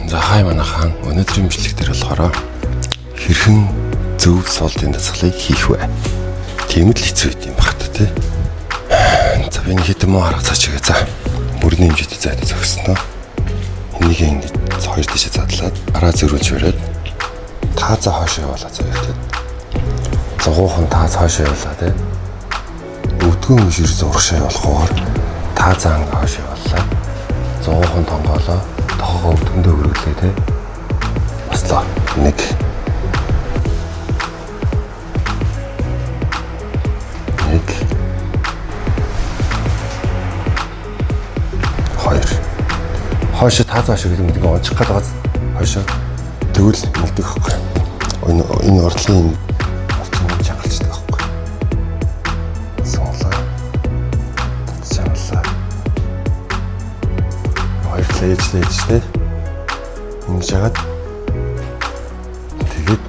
За хай манайхан өнөөдрийн бичлэг дээр болохоор хэрхэн зөв суултын дасгалыг хийх вэ? Тийм л хэцүү юм багт тий. За би нэг хэдэн муу арга цаачгаа за. Бүрний хэмжээтэй зайд зогсноо. Энийг ингэж хоёр тишээ задлаад араа зөрүүлж бариад тааза хоошоо явуулаа заяа тий. Зогоохон тааз хоошоо явуулаа тий. Өдгөн ишэрс урагшаа явуулахаар таазаа анги хоошоо явуулаа. Зогоохон тонгоолоо тохоо өдгөндөө өргөлээ тий. Баслаа. Нэг хойшоо таазаа шиг гэдэг нь онцох гээд байгаа. Хойшоо тэгвэл нэгдэг байхгүй. Энэ ордлын орчин чангалчдаг байхгүй. Сонлоо. Татчаалаа. Хоёр лээж тэ. Ингэж яагаад тэгээд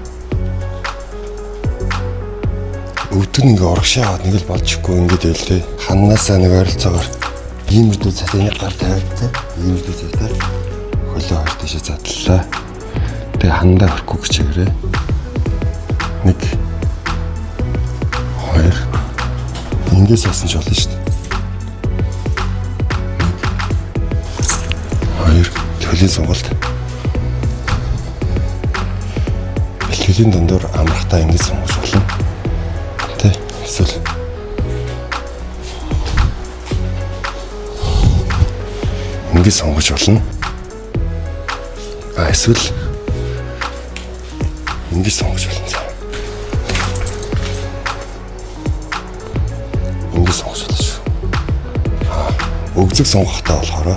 өвдөн ингээ урагшаа аваад нэг л болчихгүй ингээд байл тэ. Ханнаасаа нэг ойролцоогоор ийм мэдээ цааны гар тавьдаг. Ийм мэдээ цаатай хөлөө хоёр тишээ задлаа. Тэгээ хандаа хөрөхгүй гэчээрээ. 1 2 ингээс яасан ч болно шүү дээ. 2 төлийн сонголт. Бэлтгэлийн дундуур амрахтаа ингэж сонгож болно. Тэ эсвэл ингэж сонгож болно. Эсвэл ингэж сонгож болно. Ингэж сонгож болно шүү. Өгзөг сонгохтой болохоор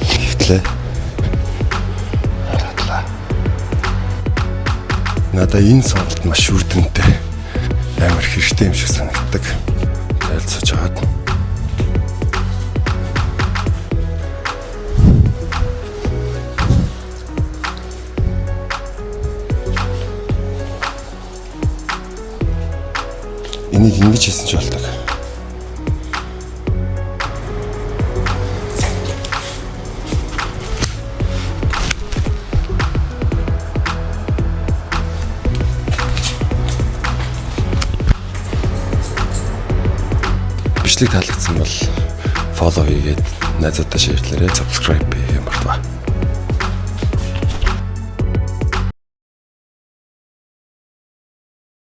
хөвтлээ. Харатлаа. Надаа энэ сонголт маш үрдэнтэй. Амар хэрэгтэй юм шиг санагддаг. Тайлцаж аваад. Энийг ингэж хийсэн ч болдог. Бичлэг таалагдсан бол follow хийгээд найзуудаа шеэрлээрэй, subscribe хийх юм байна.